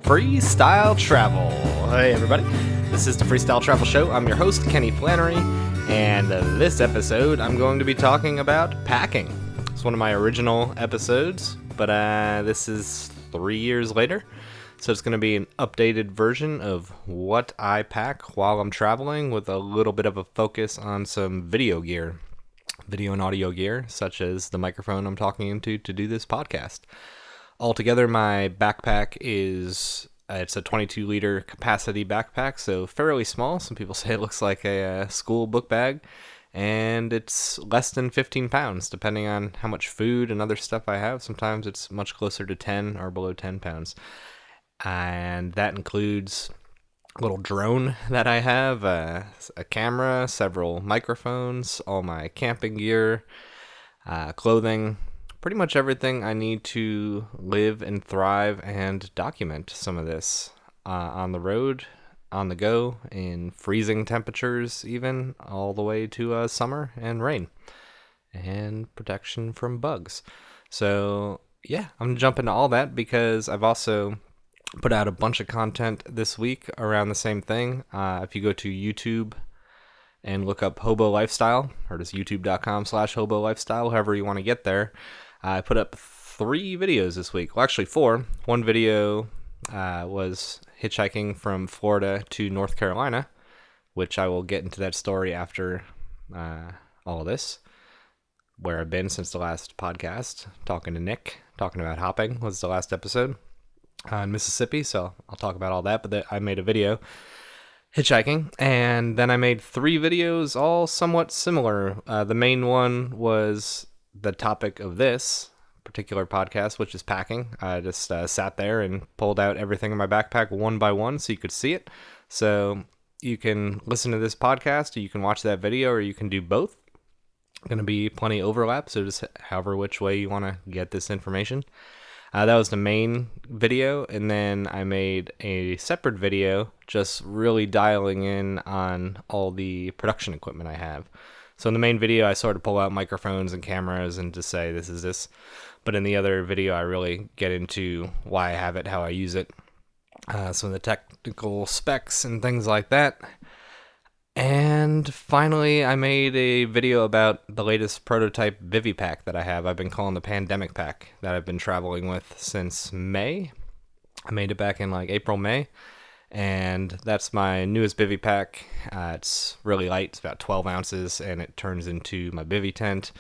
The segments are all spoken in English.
Freestyle Travel. Hey everybody, this is the Freestyle Travel Show. I'm your host, Kenny Flannery, and this episode I'm going to be talking about packing. It's one of my original episodes, but this is 3 years later, so it's going to be an updated version of what I pack while I'm traveling, with a little bit of a focus on some video and audio gear, such as the microphone I'm talking into to do this podcast. Altogether, my backpack is, it's a 22-liter capacity backpack, so fairly small. Some people say it looks like a school book bag, and it's less than 15 pounds, depending on how much food and other stuff I have. Sometimes it's much closer to 10 or below 10 pounds. And that includes a little drone that I have, a camera, several microphones, all my camping gear, clothing, pretty much everything I need to live and thrive and document some of this on the road, on the go, in freezing temperatures, even all the way to summer and rain, and protection from bugs. So yeah, I'm gonna jump into all that because I've also put out a bunch of content this week around the same thing. If you go to YouTube and look up Hobo Lifestyle, or just youtube.com/Hobo Lifestyle, however you want to get there, I put up 3 videos this week. Well, actually 4. One video was hitchhiking from Florida to North Carolina, which I will get into that story after all of this, where I've been since the last podcast, talking to Nick, talking about hopping was the last episode in Mississippi, so I'll talk about all that. But I made a video hitchhiking, and then I made 3 videos, all somewhat similar. The main one was the topic of this particular podcast, which is packing. I just sat there and pulled out everything in my backpack one by one so you could see it. So you can listen to this podcast, or you can watch that video, or you can do both. Going to be plenty of overlap, so just however which way you want to get this information. That was the main video, and then I made a separate video just really dialing in on all the production equipment I have. So in the main video, I sort of pull out microphones and cameras and just say, this is this. But in the other video, I really get into why I have it, how I use it, some of the technical specs and things like that. And finally, I made a video about the latest prototype Bivy pack that I have. I've been calling the pandemic pack, that I've been traveling with since May. I made it back in like April, May. And that's my newest bivy pack. It's really light. It's about 12 ounces, and it turns into my bivy tent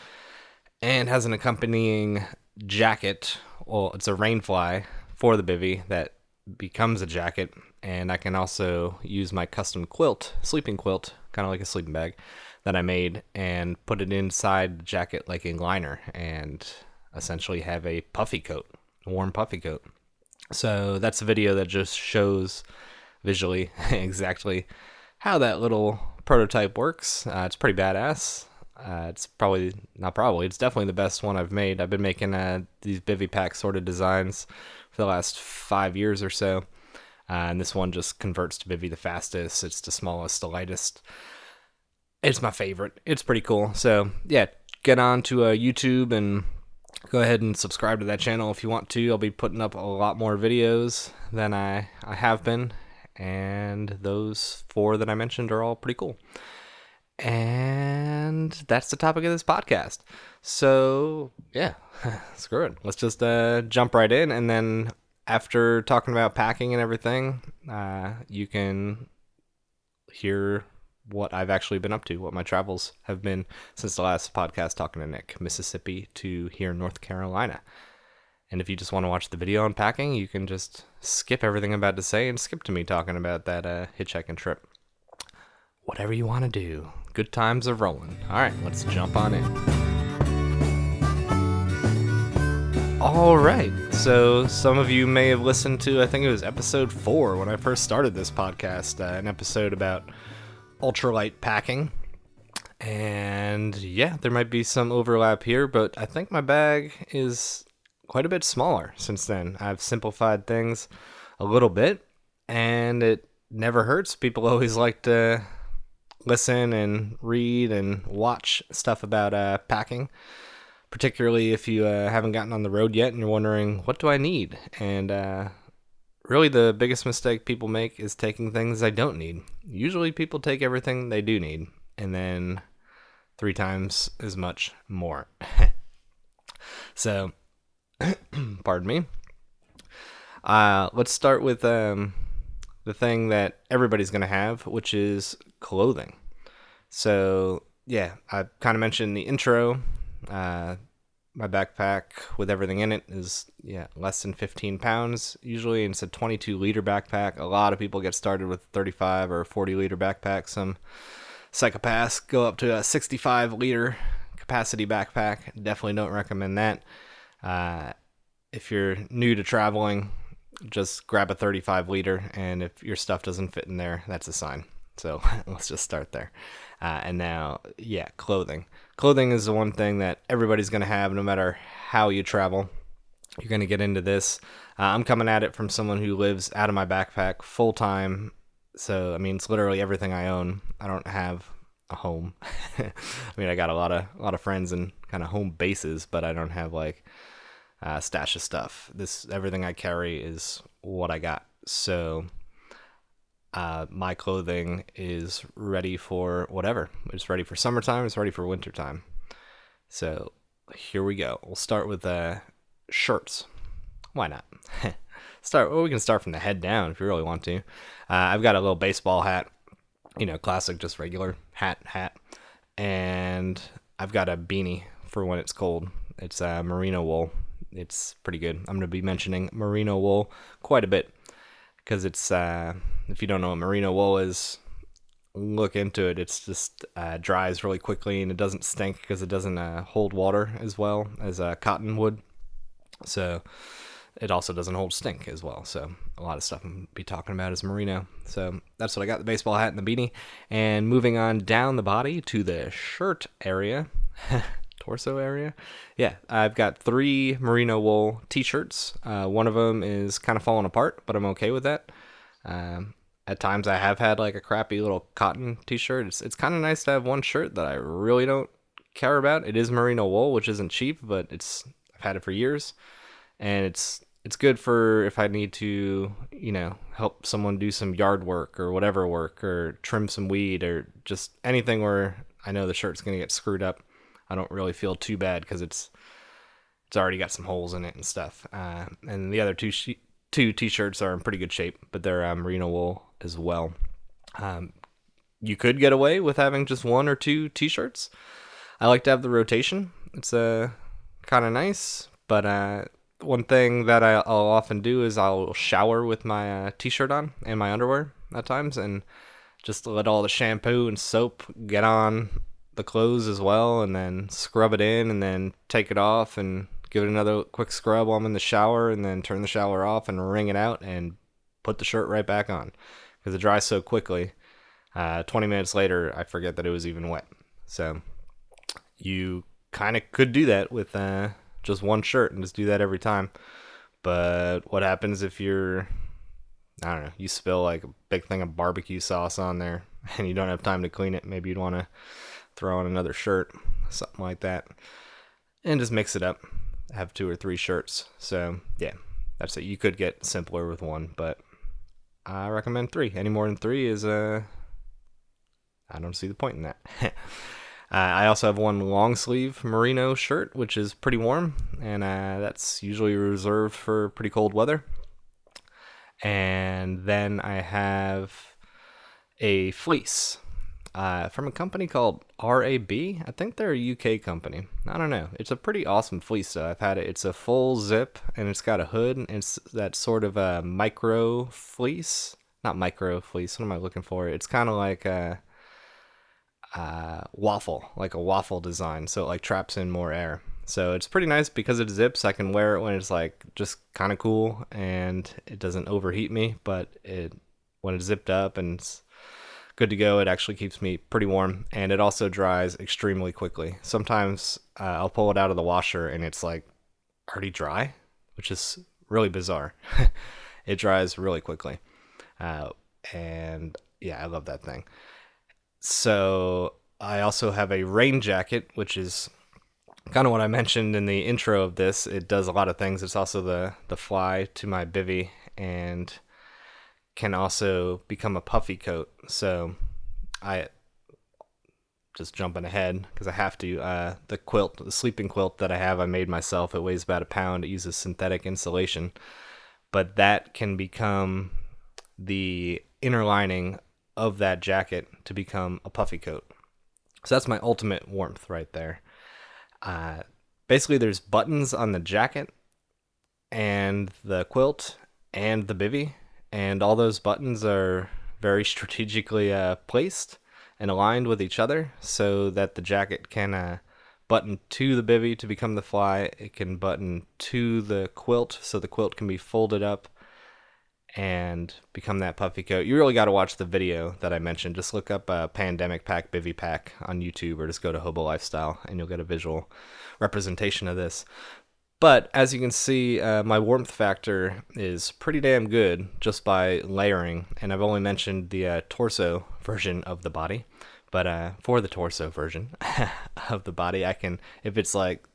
and has an accompanying jacket. Well, it's a rainfly for the bivy that becomes a jacket, and I can also use my custom quilt, sleeping quilt, kind of like a sleeping bag, that I made, and put it inside the jacket like a liner, and essentially have a puffy coat, a warm puffy coat. So that's a video that just shows visually exactly how that little prototype works. It's pretty badass. It's definitely the best one I've made. I've been making these bivy pack sort of designs for the last 5 years or so, and this one just converts to bivy the fastest. It's the smallest, the lightest. It's my favorite. It's pretty cool. So yeah, get on to YouTube and go ahead and subscribe to that channel if you want to. I'll be putting up a lot more videos than I have been, and those 4 that I mentioned are all pretty cool. And that's the topic of this podcast. So yeah, screw it. Let's just jump right in, and then after talking about packing and everything, you can hear what I've actually been up to, what my travels have been since the last podcast talking to Nick, Mississippi to here in North Carolina. And if you just want to watch the video on packing, you can just skip everything I'm about to say and skip to me talking about that hitchhiking trip. Whatever you want to do. Good times are rolling. All right, let's jump on in. All right, so some of you may have listened to, I think it was episode 4 when I first started this podcast, an episode about ultralight packing. And yeah, there might be some overlap here, but I think my bag is quite a bit smaller since then. I've simplified things a little bit, and it never hurts. People always like to listen and read and watch stuff about packing, particularly if you haven't gotten on the road yet and you're wondering, what do I need? And really the biggest mistake people make is taking things they don't need. Usually people take everything they do need and then 3 times as much more. So, pardon me. Let's start with the thing that everybody's going to have, which is clothing. So, yeah, I kind of mentioned in the intro. My backpack with everything in it is less than 15 pounds usually, and it's a 22-liter backpack. A lot of people get started with 35 or 40-liter backpack. Some psychopaths go up to a 65-liter capacity backpack. Definitely don't recommend that. If you're new to traveling, just grab a 35-liter, and if your stuff doesn't fit in there, that's a sign. So let's just start there. And now, clothing. Clothing is the one thing that everybody's going to have no matter how you travel. You're going to get into this. I'm coming at it from someone who lives out of my backpack full time. So, I mean, it's literally everything I own. I don't have a home. I mean, I got a lot of friends and kind of home bases, but I don't have like a stash of stuff. Everything I carry is what I got. So, my clothing is ready for whatever. It's ready for summertime. It's ready for wintertime. So here we go. We'll start with shirts. Why not? We can start from the head down if you really want to. I've got a little baseball hat, classic, just regular hat. And I've got a beanie for when it's cold. It's merino wool. It's pretty good. I'm going to be mentioning merino wool quite a bit because it's, if you don't know what merino wool is, look into it. It's just dries really quickly, and it doesn't stink because it doesn't hold water as well as cotton would. So it also doesn't hold stink as well. So a lot of stuff I'm going to be talking about is merino. So that's what I got, the baseball hat and the beanie. And moving on down the body to the shirt area, torso area. Yeah, I've got 3 merino wool t-shirts. One of them is kind of falling apart, but I'm okay with that. At times I have had like a crappy little cotton t-shirt. It's kind of nice to have one shirt that I really don't care about. It is merino wool, which isn't cheap, but I've had it for years, and it's good for if I need to, help someone do some yard work or whatever work, or trim some weed, or just anything where I know the shirt's going to get screwed up. I don't really feel too bad because it's already got some holes in it and stuff. And the other two t-shirts are in pretty good shape, but they're merino wool as well. You could get away with having just 1 or 2 t-shirts. I like to have the rotation. It's kind of nice, but one thing that I'll often do is I'll shower with my t-shirt on and my underwear at times, and just let all the shampoo and soap get on the clothes as well, and then scrub it in, and then take it off and give it another quick scrub while I'm in the shower, and then turn the shower off and wring it out and put the shirt right back on because it dries so quickly. 20 minutes later, I forget that it was even wet. So you kind of could do that with just one shirt and just do that every time. But what happens if you spill like a big thing of barbecue sauce on there and you don't have time to clean it? Maybe you'd want to throw on another shirt, something like that, and just mix it up. Have 2 or 3 shirts. So yeah, that's it. You could get simpler with 1, but I recommend 3. Any more than 3 is I don't see the point in that. I also have 1 long sleeve merino shirt, which is pretty warm, and that's usually reserved for pretty cold weather. And then I have a fleece from a company called RAB. I think they're a UK company. I don't know. It's a pretty awesome fleece, though. I've had it. It's a full zip, and it's got a hood, and it's that sort of a micro fleece. Not micro fleece. What am I looking for? It's kind of like a waffle design, so it like traps in more air. So it's pretty nice because it zips. I can wear it when it's like just kind of cool, and it doesn't overheat me, but when it's zipped up and it's good to go, it actually keeps me pretty warm, and it also dries extremely quickly. Sometimes I'll pull it out of the washer and it's like already dry, which is really bizarre. It dries really quickly, and yeah, I love that thing. So I also have a rain jacket, which is kind of what I mentioned in the intro of this. It does a lot of things. It's also the fly to my bivy, and can also become a puffy coat. So I just jumping ahead because I have to. The sleeping quilt that I have, I made myself. It weighs about a pound. It uses synthetic insulation, but that can become the inner lining of that jacket to become a puffy coat. So that's my ultimate warmth right there. Basically, there's buttons on the jacket and the quilt and the bivy, and all those buttons are very strategically placed and aligned with each other so that the jacket can button to the bivy to become the fly. It can button to the quilt so the quilt can be folded up and become that puffy coat. You really got to watch the video that I mentioned. Just look up Pandemic Pack Bivy Pack on YouTube, or just go to Hobo Lifestyle and you'll get a visual representation of this. But as you can see, my warmth factor is pretty damn good just by layering. And I've only mentioned the torso version of the body. But for the torso version of the body, I can, if it's like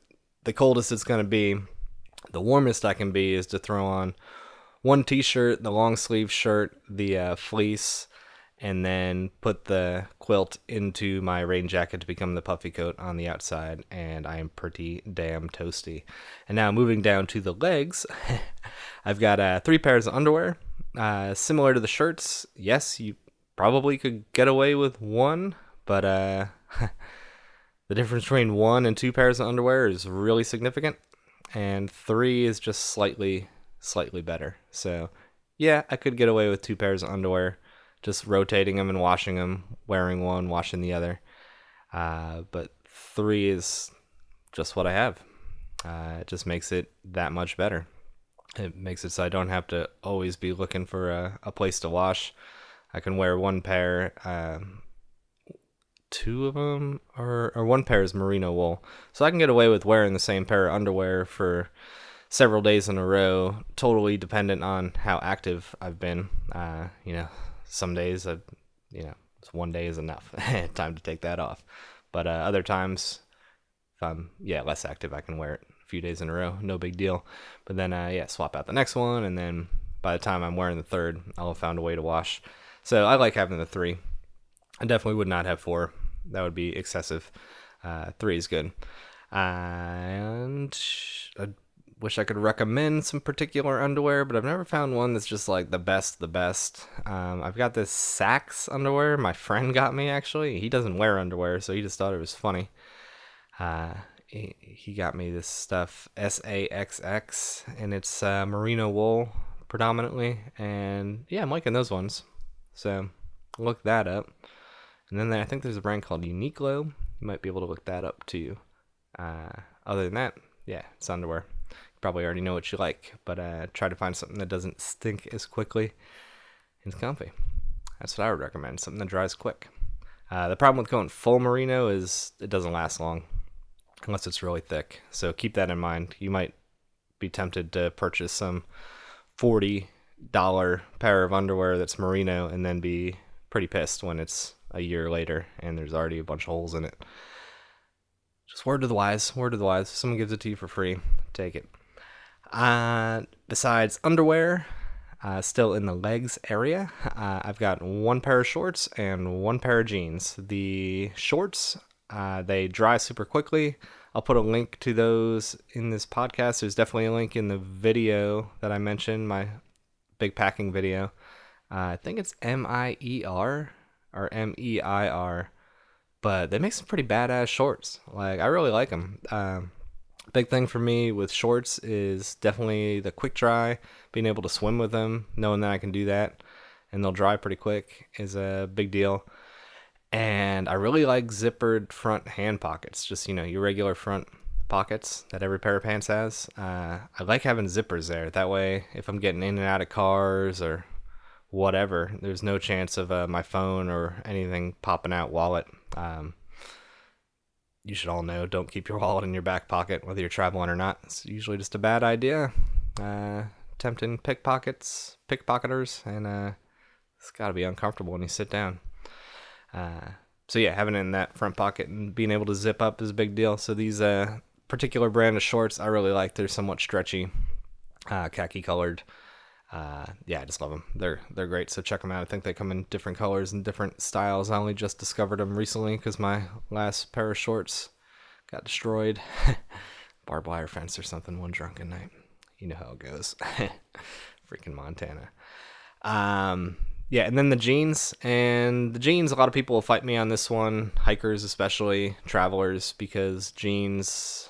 the coldest it's going to be, the warmest I can be is to throw on one t-shirt, the long sleeve shirt, the fleece, and then put the quilt into my rain jacket to become the puffy coat on the outside, and I am pretty damn toasty. And now moving down to the legs, I've got 3 pairs of underwear, similar to the shirts. Yes, you probably could get away with 1, but the difference between 1 and 2 pairs of underwear is really significant, and 3 is just slightly better. So yeah, I could get away with 2 pairs of underwear, just rotating them and washing them, wearing one, washing the other. But 3 is just what I have. It just makes it that much better. It makes it so I don't have to always be looking for a place to wash. I can wear 1 pair, 2 of them, or 1 pair is merino wool. So I can get away with wearing the same pair of underwear for several days in a row, totally dependent on how active I've been. Some days, it's 1 day is enough. Time to take that off. But other times, if I'm less active, I can wear it a few days in a row. No big deal. But then, swap out the next one, and then by the time I'm wearing the 3rd, I'll have found a way to wash. So I like having the 3. I definitely would not have 4. That would be excessive. 3 is good. And I wish I could recommend some particular underwear, but I've never found one that's just like the best. I've got this Sax underwear my friend got me, actually. He doesn't wear underwear, so he just thought it was funny. He got me this stuff, SAXX, and it's merino wool predominantly, and yeah, I'm liking those ones. So look that up. And then I think there's a brand called Uniqlo. You might be able to look that up too. Other than that, yeah, it's underwear. Probably already know what you like, but try to find something that doesn't stink as quickly and it's comfy. That's what I would recommend, something that dries quick. The problem with going full merino is it doesn't last long unless it's really thick, so keep that in mind. You might be tempted to purchase some $40 pair of underwear that's merino and then be pretty pissed when it's a year later and there's already a bunch of holes in it. Just word to the wise. If someone gives it to you for free, take it. Besides underwear, still in the legs area, I've got 1 pair of shorts and 1 pair of jeans. The shorts, they dry super quickly. I'll put a link to those in this podcast. There's definitely a link in the video that I mentioned, my big packing video. I think it's MIER or MEIR, but they make some pretty badass shorts. Like, I really like them. Big thing for me with shorts is definitely the quick dry, being able to swim with them, knowing that I can do that, and they'll dry pretty quick is a big deal. And I really like zippered front hand pockets, just, your regular front pockets that every pair of pants has. I like having zippers there. That way, if I'm getting in and out of cars or whatever, there's no chance of my phone or anything popping out, wallet. You should all know, don't keep your wallet in your back pocket, whether you're traveling or not. It's usually just a bad idea. Tempting pickpocketers, and it's got to be uncomfortable when you sit down. So yeah, having it in that front pocket and being able to zip up is a big deal. So these particular brand of shorts I really like. They're somewhat stretchy, khaki colored. Yeah, I just love them. They're great, so check them out. I think they come in different colors and different styles. I only just discovered them recently because my last pair of shorts got destroyed. Barbed wire fence or something one drunken night. You know how it goes. Freaking Montana. Yeah, and then the jeans. And the jeans, a lot of people will fight me on this one, hikers especially, travelers, because jeans,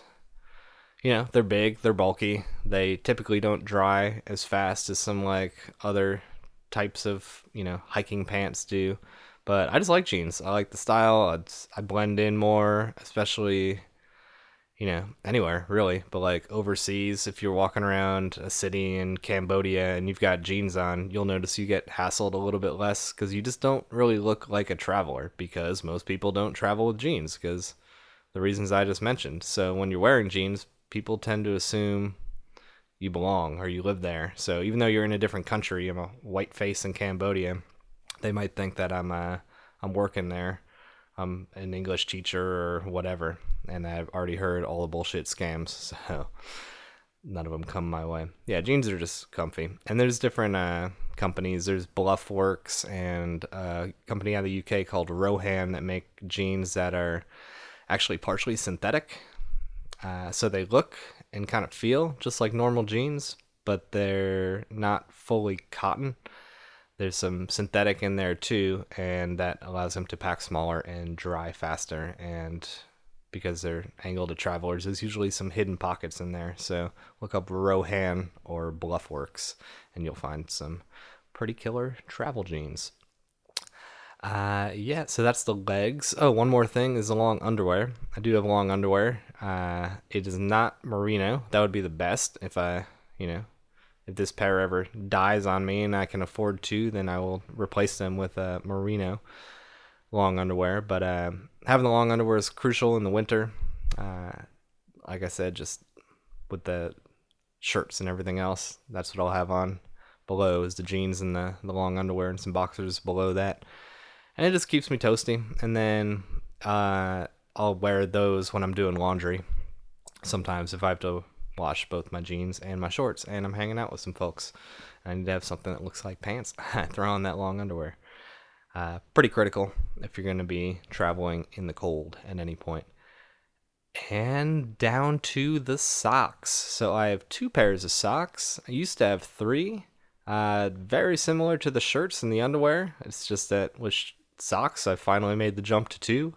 they're big, they're bulky. They typically don't dry as fast as some like other types of, hiking pants do. But I just like jeans. I like the style. I blend in more, especially, anywhere really. But like overseas, if you're walking around a city in Cambodia and you've got jeans on, you'll notice you get hassled a little bit less because you just don't really look like a traveler, because most people don't travel with jeans because the reasons I just mentioned. So when you're wearing jeans, people tend to assume you belong or you live there. So even though you're in a different country, I'm a white face in Cambodia, they might think that I'm working there. I'm an English teacher or whatever, and I've already heard all the bullshit scams, so none of them come my way. Yeah, jeans are just comfy. And there's different companies. There's Bluffworks and a company out of the UK called Rohan that make jeans that are actually partially synthetic. So they look and kind of feel just like normal jeans, but they're not fully cotton. There's some synthetic in there too, and that allows them to pack smaller and dry faster. And because they're angled to travelers, there's usually some hidden pockets in there. So look up Rohan or Bluffworks, and you'll find some pretty killer travel jeans. Yeah, so that's the legs. Oh, one more thing is the long underwear. I do have long underwear. It is not merino. That would be the best if if this pair ever dies on me and I can afford to, then I will replace them with merino long underwear. But having the long underwear is crucial in the winter. Like I said, just with the shirts and everything else, that's what I'll have on below is the jeans and the long underwear and some boxers below that. And it just keeps me toasty. And then I'll wear those when I'm doing laundry. Sometimes if I have to wash both my jeans and my shorts and I'm hanging out with some folks, I need to have something that looks like pants. I throw on that long underwear. Pretty critical if you're going to be traveling in the cold at any point. And down to the socks. So I have 2 pairs of socks. I used to have 3. Very similar to the shirts and the underwear. It's just that with socks, I finally made the jump to 2.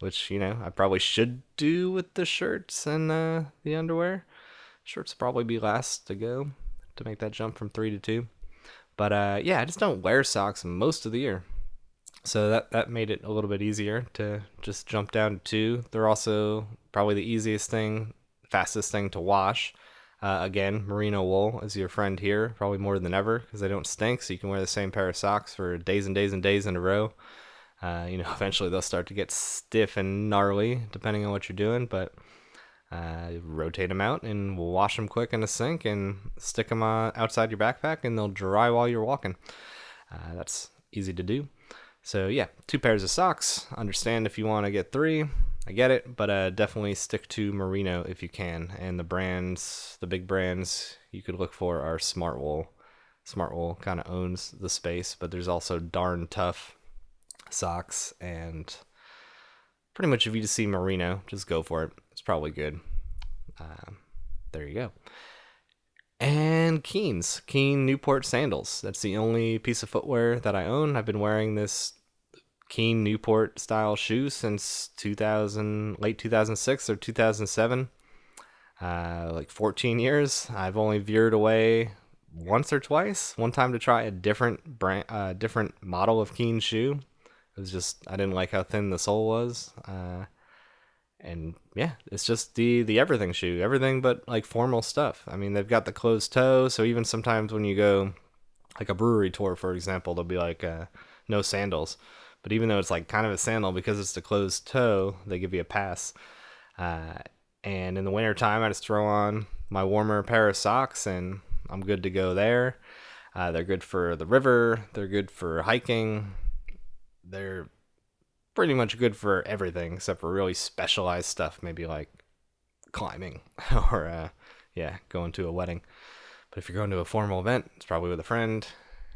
Which, I probably should do with the shirts and the underwear. Shirts probably be last to go to make that jump from 3 to 2. But yeah, I just don't wear socks most of the year. So that made it a little bit easier to just jump down to 2. They're also probably the easiest thing, fastest thing to wash. Again, merino wool is your friend here, probably more than ever, because they don't stink, so you can wear the same pair of socks for days and days and days in a row. Eventually they'll start to get stiff and gnarly, depending on what you're doing, but rotate them out and wash them quick in a sink and stick them outside your backpack, and they'll dry while you're walking. That's easy to do. So yeah, 2 pairs of socks. Understand if you want to get 3, I get it, but definitely stick to merino if you can. And the big brands you could look for are Smartwool. Smartwool kind of owns the space, but there's also Darn Tough socks, and pretty much if you just see merino, just go for it. It's probably good. There you go. And Keen Newport sandals. That's the only piece of footwear that I own. I've been wearing this Keen Newport style shoe since late 2006 or 2007. Like 14 years. I've only veered away once or twice. One time to try a different brand, different model of Keen shoe. It was just, I didn't like how thin the sole was. And yeah, it's just the everything shoe, everything but like formal stuff. I mean, they've got the closed toe, so even sometimes when you go like a brewery tour, for example, they'll be like no sandals. But even though it's like kind of a sandal, because it's the closed toe, they give you a pass. And in the wintertime, I just throw on my warmer pair of socks and I'm good to go there. They're good for the river. They're good for hiking. They're pretty much good for everything except for really specialized stuff, maybe like climbing or going to a wedding. But if you're going to a formal event, it's probably with a friend,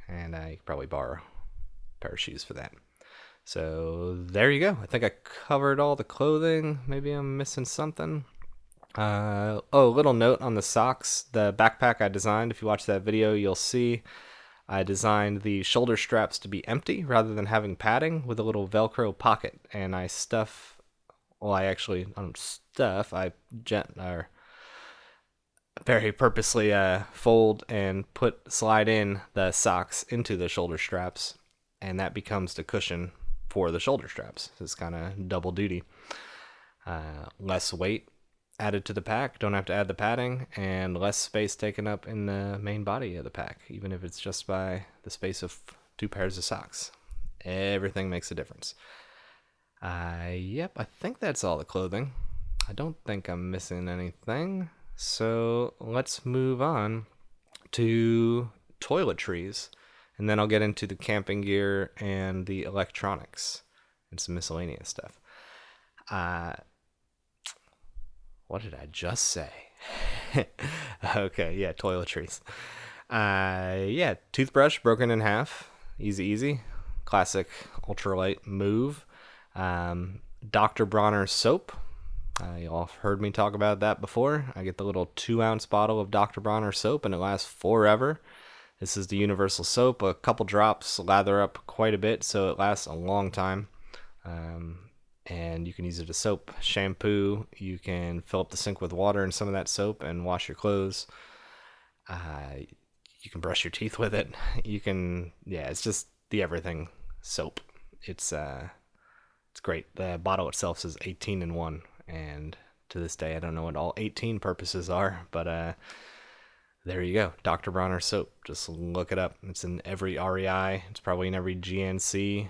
and you could probably borrow a pair of shoes for that. So there you go. I think I covered all the clothing. Maybe I'm missing something. A little note on the socks. The backpack I designed, if you watch that video, you'll see I designed the shoulder straps to be empty rather than having padding with a little Velcro pocket. And I very purposely fold and slide in the socks into the shoulder straps, and that becomes the cushion for the shoulder straps. It's kind of double duty. Less weight added to the pack, don't have to add the padding, and less space taken up in the main body of the pack, even if it's just by the space of 2 pairs of socks. Everything makes a difference. Yep, I think that's all the clothing. I don't think I'm missing anything. So let's move on to toiletries, and then I'll get into the camping gear and the electronics and some miscellaneous stuff. What did I just say? Okay, yeah, toiletries. Toothbrush broken in half. Easy. Classic ultralight move. Dr. Bronner soap. You all have heard me talk about that before. I get the little 2-ounce bottle of Dr. Bronner soap, and it lasts forever. This is the universal soap. A couple drops lather up quite a bit, so it lasts a long time. And you can use it as soap, shampoo. You can fill up the sink with water and some of that soap and wash your clothes. You can brush your teeth with it. It's just the everything soap. It's great. The bottle itself says 18 in 1, and to this day I don't know what all 18 purposes are, but there you go. Dr. Bronner soap. Just look it up. It's in every REI. It's probably in every GNC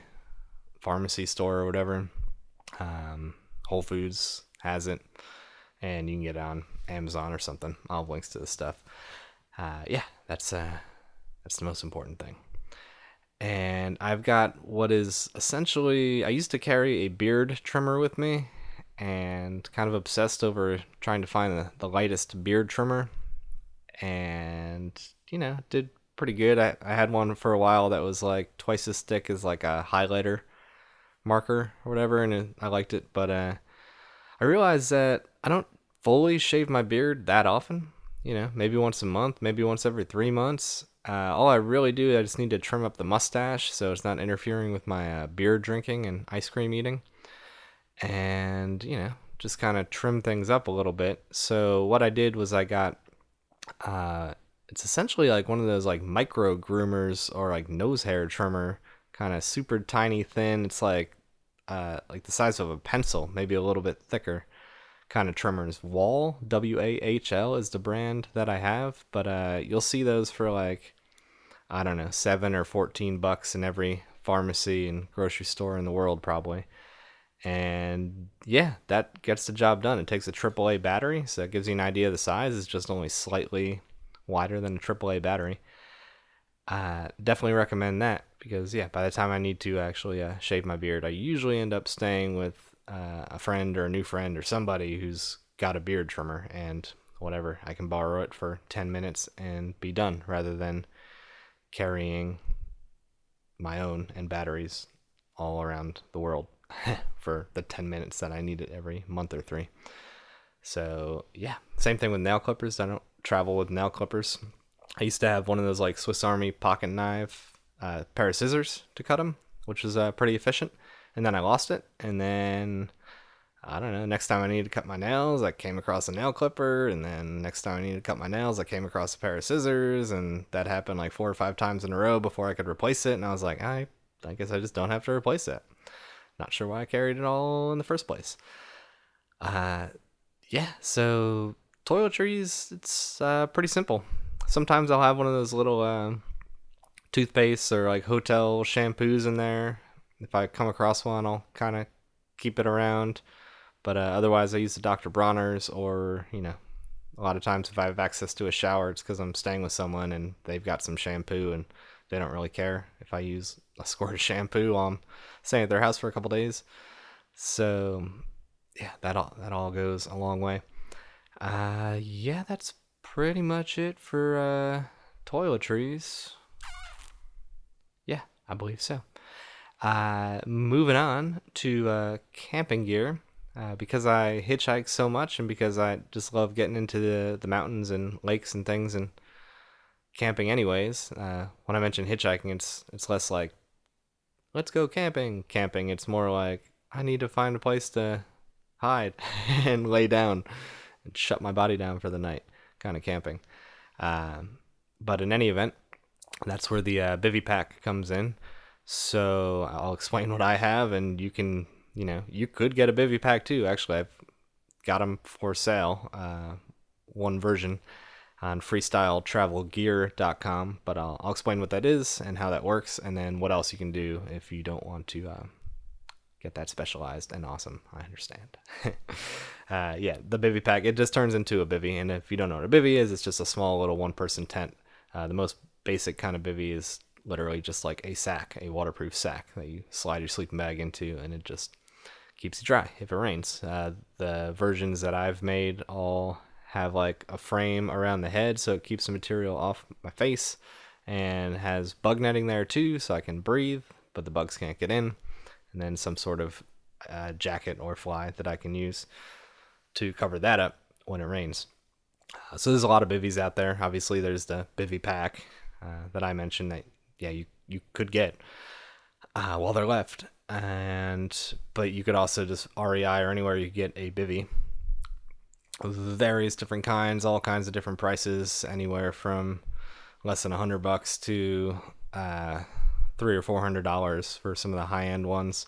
pharmacy store or whatever. Whole Foods has it, and you can get it on Amazon or something. I'll have links to this stuff. That's the most important thing. And I've got what is essentially, I used to carry a beard trimmer with me, and kind of obsessed over trying to find the lightest beard trimmer, and did pretty good. I had one for a while that was like twice as thick as like a highlighter marker or whatever, and I liked it, but I realized that I don't fully shave my beard that often. Maybe once a month, maybe once every 3 months. All I really do, I just need to trim up the mustache so it's not interfering with my beer drinking and ice cream eating, and just kind of trim things up a little bit. So what I did was I got it's essentially like one of those like micro groomers or like nose hair trimmer, kind of super tiny thin. It's like the size of a pencil, maybe a little bit thicker kind of trimmers. Wahl, WAHL is the brand that I have, but you'll see those for like, I don't know, $7 or $14 in every pharmacy and grocery store in the world probably. And yeah, that gets the job done. It takes a AAA battery, so it gives you an idea of the size. It's just only slightly wider than a AAA battery. Definitely recommend that, because by the time I need to actually shave my beard, I usually end up staying with a friend or a new friend or somebody who's got a beard trimmer, and whatever, I can borrow it for 10 minutes and be done, rather than carrying my own and batteries all around the world for the 10 minutes that I need it every month or 3. So same thing with nail clippers. I don't travel with nail clippers. I used to have one of those like Swiss Army pocket knife pair of scissors to cut them, which was pretty efficient. And then I lost it. And then, I don't know, next time I needed to cut my nails, I came across a nail clipper. And then next time I needed to cut my nails, I came across a pair of scissors. And that happened like 4 or 5 times in a row before I could replace it. And I was like, I guess I just don't have to replace it. Not sure why I carried it all in the first place. So toiletries, it's pretty simple. Sometimes I'll have one of those little toothpastes or like hotel shampoos in there. If I come across one, I'll kind of keep it around. But otherwise, I use the Dr. Bronner's, or, a lot of times if I have access to a shower, it's because I'm staying with someone and they've got some shampoo and they don't really care if I use a squirt of shampoo while I'm staying at their house for a couple days. So, that all goes a long way. That's pretty much it for toiletries. Yeah, I believe so. Moving on to camping gear. Because I hitchhike so much and because I just love getting into the mountains and lakes and things and camping anyways. When I mention hitchhiking, it's less like, let's go camping. It's more like, I need to find a place to hide and lay down and shut my body down for the night kind of camping. But in any event, that's where the bivy pack comes in. So I'll explain what I have, and you can, you could get a bivy pack too. Actually, I've got them for sale, one version on freestyletravelgear.com, but I'll explain what that is and how that works, and then what else you can do if you don't want to get that specialized and awesome. I understand. Yeah, the bivy pack, it just turns into a bivy, and if you don't know what a bivy is, it's just a small little one-person tent. The most basic kind of bivy is literally just like a waterproof sack that you slide your sleeping bag into, and it just keeps you dry if it rains. The versions that I've made all have like a frame around the head so it keeps the material off my face, and has bug netting there too so I can breathe but the bugs can't get in, and then some sort of jacket or fly that I can use to cover that up when it rains. So there's a lot of bivvies out there. Obviously there's the bivy pack that I mentioned that you could get while they're left, but you could also just REI or anywhere you get a bivy. Various different kinds, all kinds of different prices, anywhere from less than $100 to $300 or $400 for some of the high-end ones.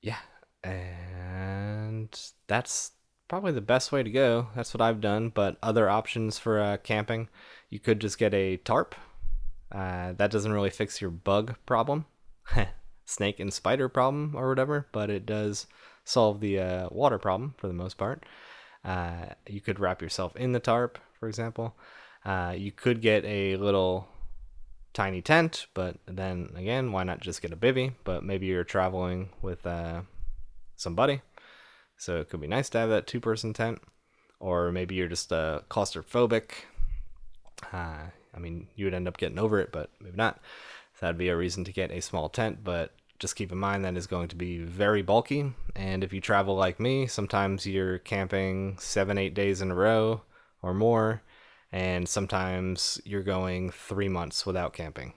Yeah, and that's probably the best way to go. That's what I've done. But other options for camping, you could just get a tarp. That doesn't really fix your bug problem, snake and spider problem or whatever, but it does solve the water problem for the most part. You could wrap yourself in the tarp, for example. You could get a little tiny tent, but then again, why not just get a bivy? But maybe you're traveling with somebody, so it could be nice to have that two-person tent. Or maybe you're just claustrophobic. I mean, you would end up getting over it, but maybe not. So that'd be a reason to get a small tent, but just keep in mind that is going to be very bulky. And if you travel like me, sometimes you're camping 7-8 days in a row or more, and sometimes you're going 3 months without camping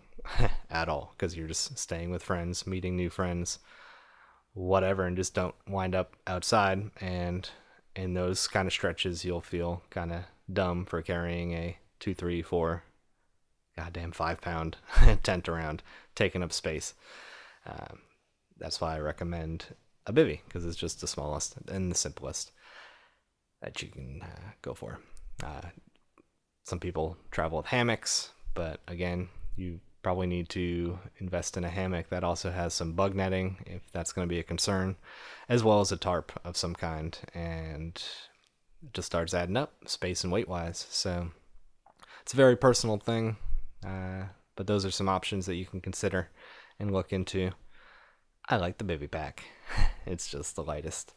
at all because you're just staying with friends, meeting new friends, whatever, and just don't wind up outside. And in those kind of stretches, you'll feel kind of dumb for carrying a 2, 3, 4, goddamn 5-pound tent around, taking up space. That's why I recommend a bivy, because it's just the smallest and the simplest that you can go for. Some people travel with hammocks, but again, you probably need to invest in a hammock that also has some bug netting if that's going to be a concern, as well as a tarp of some kind, and it just starts adding up space and weight wise. So it's a very personal thing, but those are some options that you can consider and look into. I like the bivy pack. It's just the lightest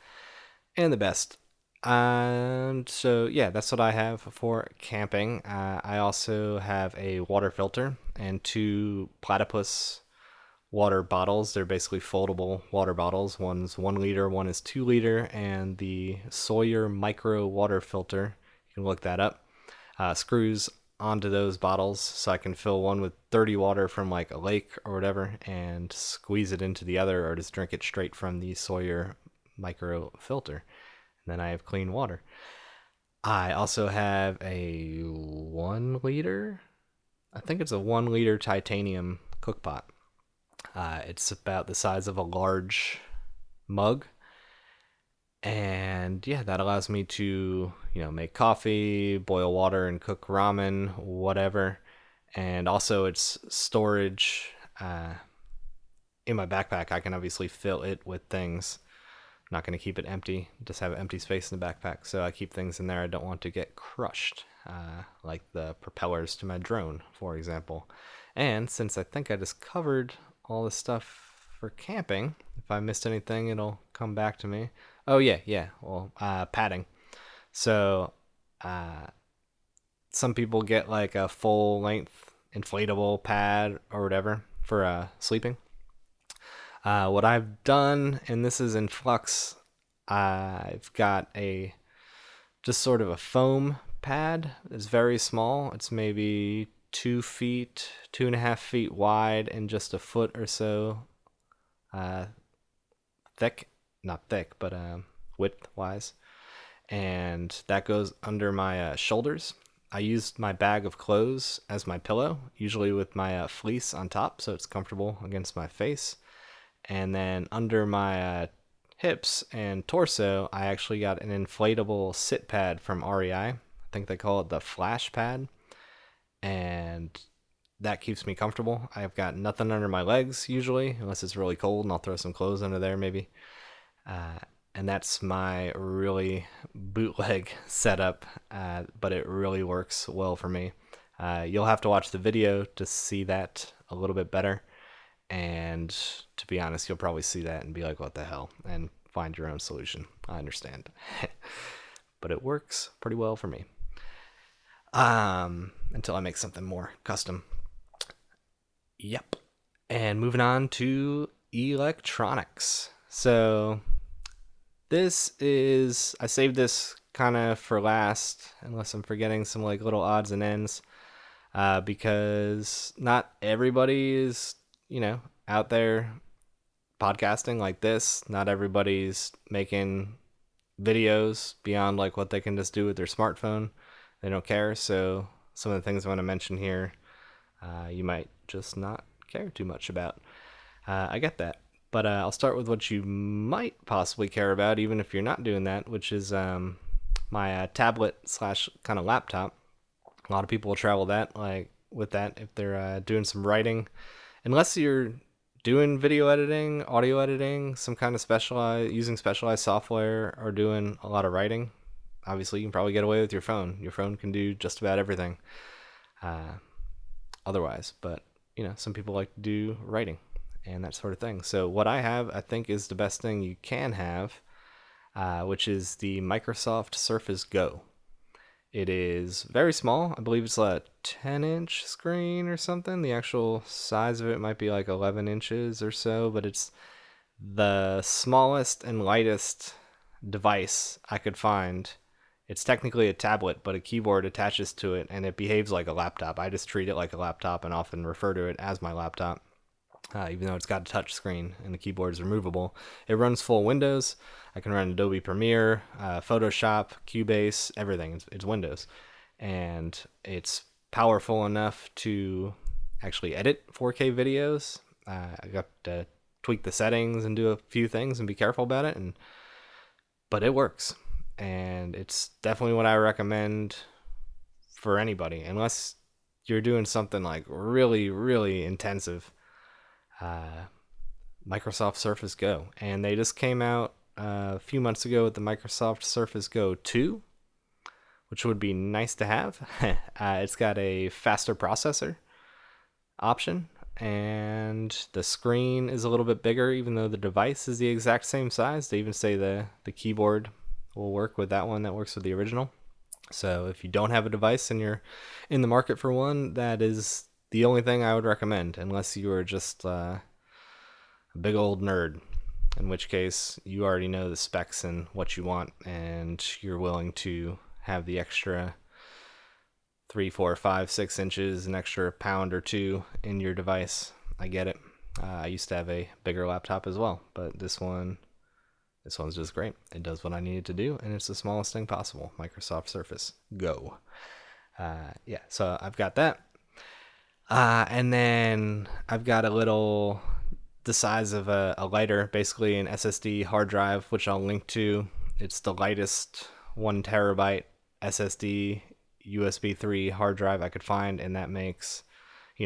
and the best. And so yeah, that's what I have for camping. I also have a water filter and 2 platypus water bottles. They're basically foldable water bottles. One's 1 liter, one is 2 liter, and the Sawyer micro water filter, you can look that up, screws onto those bottles, so I can fill one with dirty water from like a lake or whatever and squeeze it into the other, or just drink it straight from the Sawyer micro filter. Then I have clean water. I also have a 1 liter, I think it's a 1 liter titanium cook pot. It's about the size of a large mug. And yeah, that allows me to, make coffee, boil water, and cook ramen, whatever. And also it's storage in my backpack. I can obviously fill it with things. I'm not going to keep it empty, just have empty space in the backpack. So I keep things in there I don't want to get crushed, like the propellers to my drone, for example. And since I think I just covered all the stuff for camping, if I missed anything, it'll come back to me. Oh yeah, well, padding. So some people get like a full length inflatable pad or whatever for sleeping. What I've done, and this is in flux, I've got a just sort of a foam pad. It's very small. It's maybe 2 feet, 2.5 feet wide, and just a foot or so thick. Not thick, but width wise. And that goes under my shoulders. I used my bag of clothes as my pillow, usually with my fleece on top, so it's comfortable against my face. And then under my hips and torso, I actually got an inflatable sit pad from REI. I think they call it the Flash Pad. And that keeps me comfortable. I've got nothing under my legs usually, unless it's really cold, and I'll throw some clothes under there maybe. And that's my really bootleg setup, but it really works well for me. You'll have to watch the video to see that a little bit better. And to be honest, you'll probably see that and be like, what the hell? And find your own solution. I understand. But it works pretty well for me. Until I make something more custom. Yep. And moving on to electronics. So this is, I saved this kind of for last, unless I'm forgetting some like little odds and ends, because not everybody is, out there podcasting like this. Not everybody's making videos beyond like what they can just do with their smartphone. They don't care. So some of the things I want to mention here, you might just not care too much about. I get that. But I'll start with what you might possibly care about, even if you're not doing that, which is my tablet / kind of laptop. A lot of people will travel that like with that if they're doing some writing. Unless you're doing video editing, audio editing, some kind of using specialized software, or doing a lot of writing, obviously you can probably get away with your phone. Your phone can do just about everything otherwise. But, some people like to do writing and that sort of thing. So what I have, I think, is the best thing you can have, which is the Microsoft Surface Go. It is very small. I believe it's a 10-inch screen or something. The actual size of it might be like 11 inches or so, but it's the smallest and lightest device I could find. It's technically a tablet, but a keyboard attaches to it, and it behaves like a laptop. I just treat it like a laptop and often refer to it as my laptop. Even though it's got a touch screen and the keyboard is removable. It runs full Windows. I can run Adobe Premiere, Photoshop, Cubase, everything. It's Windows. And it's powerful enough to actually edit 4K videos. I got to tweak the settings and do a few things and be careful about it. But it works. And it's definitely what I recommend for anybody. Unless you're doing something like really, really intensive. Microsoft Surface Go, and they just came out a few months ago with the Microsoft Surface Go 2, which would be nice to have. It's got a faster processor option, and the screen is a little bit bigger, even though the device is the exact same size. They even say the keyboard will work with that one that works with the original. So if you don't have a device and you're in the market for one, that is the only thing I would recommend, unless you are just a big old nerd, in which case you already know the specs and what you want, and you're willing to have the extra 3, 4, 5, 6 inches, an extra pound or two in your device. I get it. I used to have a bigger laptop as well, but this one's just great. It does what I need it to do, and it's the smallest thing possible. Microsoft Surface Go. So I've got that. And then I've got the size of a lighter, basically an SSD hard drive, which I'll link to. It's the lightest 1 terabyte SSD USB 3 hard drive I could find, and that makes,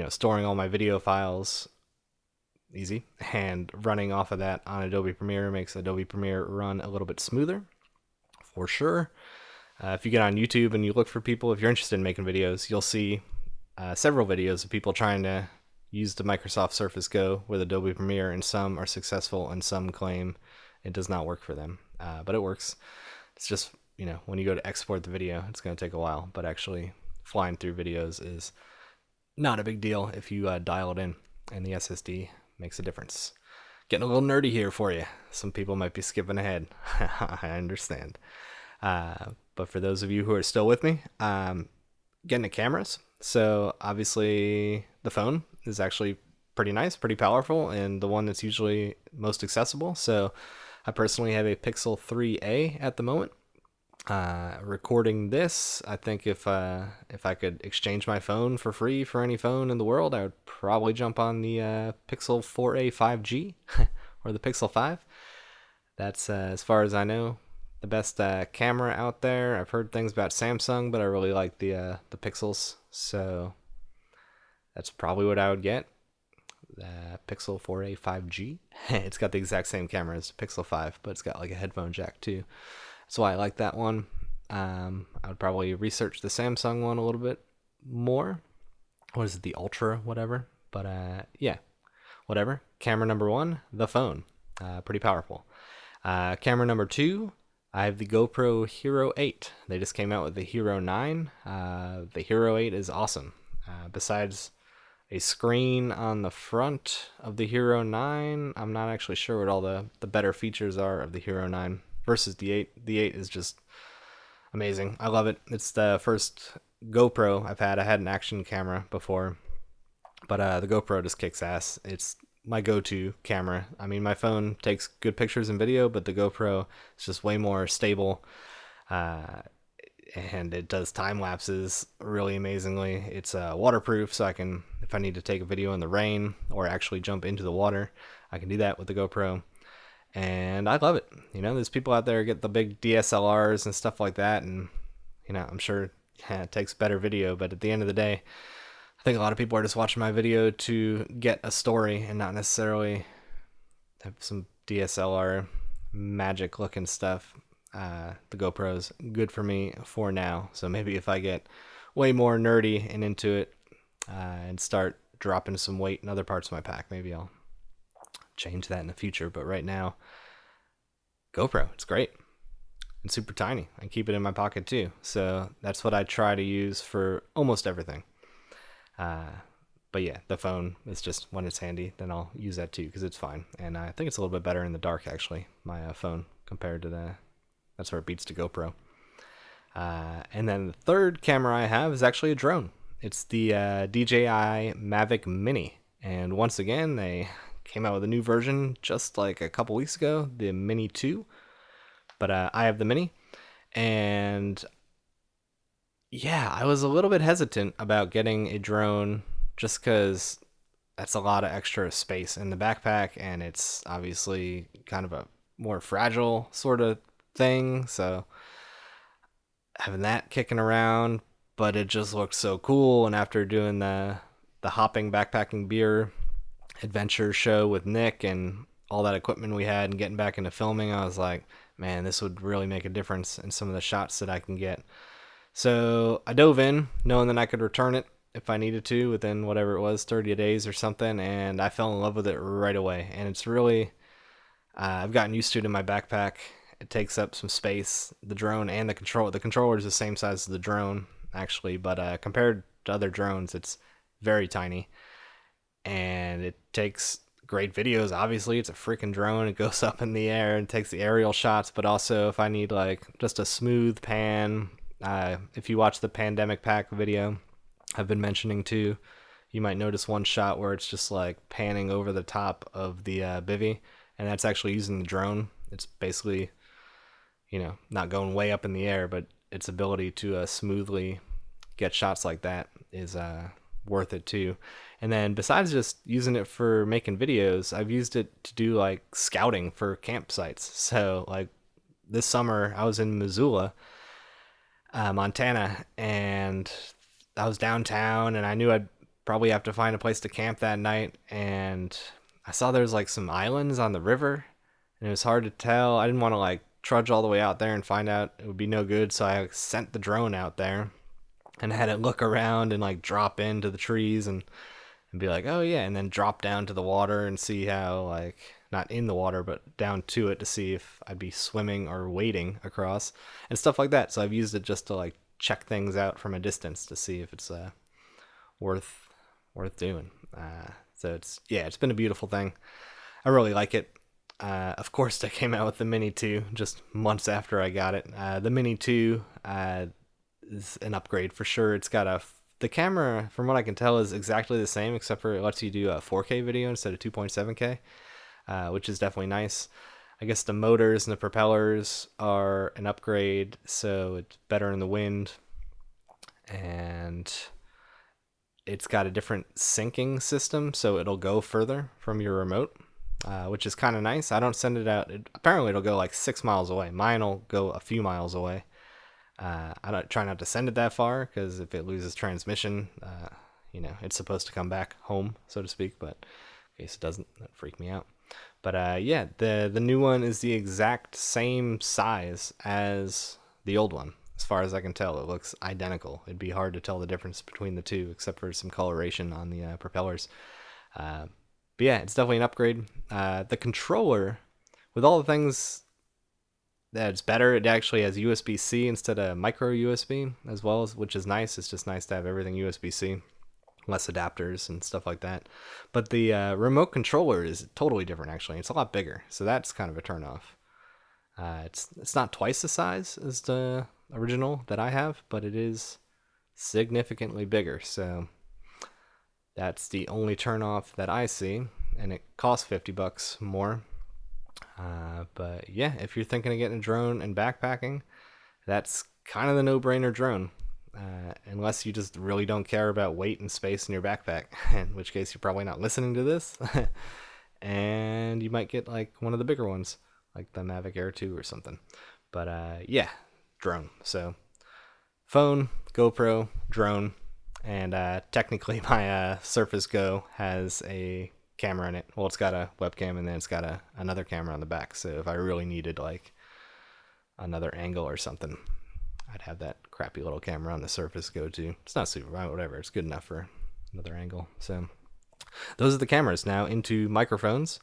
storing all my video files easy, and running off of that on Adobe Premiere makes Adobe Premiere run a little bit smoother, for sure. If you get on YouTube and you look for people, if you're interested in making videos, you'll see several videos of people trying to use the Microsoft Surface Go with Adobe Premiere, and some are successful and some claim it does not work for them. But it works. It's just when you go to export the video, it's going to take a while, but actually flying through videos is not a big deal if you dial it in, and the SSD makes a difference. Getting a little nerdy here for you. Some people might be skipping ahead. I understand. But for those of you who are still with me, getting to cameras. So obviously the phone is actually pretty nice, pretty powerful, and the one that's usually most accessible. So I personally have a Pixel 3a at the moment. Recording this, I think if I could exchange my phone for free for any phone in the world, I would probably jump on the Pixel 4a 5G or the Pixel 5. That's as far as I know the best camera out there. I've heard things about Samsung, but I really like the Pixels, so that's probably what I would get. The Pixel 4a 5G. It's got the exact same camera as the Pixel 5, but it's got like a headphone jack too. That's why I like that one. I would probably research the Samsung one a little bit more. What is it, the Ultra, whatever? But yeah, whatever. Camera number 1, the phone. Pretty powerful. Camera number 2, I have the GoPro Hero 8. They just came out with the Hero 9. The Hero 8 is awesome. Besides a screen on the front of the Hero 9, I'm not actually sure what all the better features are of the Hero 9 versus the 8. The 8 is just amazing. I love it. It's the first GoPro I've had. I had an action camera before, but the GoPro just kicks ass. It's my go-to camera. I mean, my phone takes good pictures and video, but the GoPro is just way more stable, and it does time lapses really amazingly. It's waterproof, so I can, if I need to take a video in the rain or actually jump into the water, I can do that with the GoPro. And I love it. There's people out there get the big DSLRs and stuff like that, and I'm sure it takes better video, but at the end of the day, I think a lot of people are just watching my video to get a story and not necessarily have some DSLR magic looking stuff. The GoPro's good for me for now, so maybe if I get way more nerdy and into it and start dropping some weight in other parts of my pack, maybe I'll change that in the future. But right now, GoPro, it's great and super tiny. I keep it in my pocket too, so that's what I try to use for almost everything. But yeah, the phone is just, when it's handy, then I'll use that too, because it's fine, and I think it's a little bit better in the dark actually, my phone, compared to that's where it beats to GoPro. And then the third camera I have is actually a drone. It's the DJI Mavic Mini, and once again they came out with a new version just like a couple weeks ago, the Mini 2. But I have the Mini, and yeah, I was a little bit hesitant about getting a drone just because that's a lot of extra space in the backpack, and it's obviously kind of a more fragile sort of thing, so having that kicking around, but it just looked so cool. And after doing the hopping backpacking beer adventure show with Nick and all that equipment we had and getting back into filming, I was like, man, this would really make a difference in some of the shots that I can get. So I dove in knowing that I could return it if I needed to within whatever it was, 30 days or something, and I fell in love with it right away. And it's really, I've gotten used to it in my backpack. It takes up some space, the drone and the controller is the same size as the drone actually, but compared to other drones, it's very tiny. And it takes great videos. Obviously, it's a freaking drone. It goes up in the air and takes the aerial shots, but also if I need like just a smooth pan, if you watch the Pandemic Pack video I've been mentioning too, you might notice one shot where it's just like panning over the top of the bivy, and that's actually using the drone. It's basically, not going way up in the air, but its ability to smoothly get shots like that is worth it too. And then besides just using it for making videos, I've used it to do like scouting for campsites. So like this summer I was in Missoula, Montana, and I was downtown, and I knew I'd probably have to find a place to camp that night, and I saw there's like some islands on the river, and it was hard to tell. I didn't want to like trudge all the way out there and find out it would be no good, so I sent the drone out there and had it look around and like drop into the trees and and be like, oh yeah, and then drop down to the water and see how, like, not in the water, but down to it to see if I'd be swimming or wading across and stuff like that. So I've used it just to like check things out from a distance to see if it's worth doing. It's been a beautiful thing. I really like it. Of course, they came out with the Mini 2 just months after I got it. The Mini 2 is an upgrade for sure. It's got the camera, from what I can tell, is exactly the same, except for it lets you do a 4K video instead of 2.7K, which is definitely nice. I guess the motors and the propellers are an upgrade, so it's better in the wind. And it's got a different syncing system, so it'll go further from your remote, which is kind of nice. I don't send it out. Apparently, it'll go like 6 miles away. Mine will go a few miles away. I don't try not to send it that far, because if it loses transmission, it's supposed to come back home, so to speak. But in case it doesn't, that'd freak me out. But the new one is the exact same size as the old one. As far as I can tell, it looks identical. It'd be hard to tell the difference between the two, except for some coloration on the propellers. But yeah, it's definitely an upgrade. The controller, with all the things that's better, it actually has USB-C instead of micro USB as well, which is nice. It's just nice to have everything USB-C, less adapters and stuff like that. But the remote controller is totally different, actually. It's a lot bigger, so that's kind of a turnoff. It's not twice the size as the original that I have, but it is significantly bigger, so that's the only turnoff that I see, and it costs $50 more. But yeah, if you're thinking of getting a drone and backpacking, that's kind of the no-brainer drone. Unless you just really don't care about weight and space in your backpack, in which case you're probably not listening to this. And you might get like one of the bigger ones, like the Mavic Air 2 or something. But yeah, drone. So phone, GoPro, drone, and technically my Surface Go has a camera in it. Well, it's got a webcam, and then it's got another camera on the back, so if I really needed like another angle or something, I'd have that crappy little camera on the Surface Go too. It's not super, whatever, it's good enough for another angle. So those are the cameras. Now into microphones.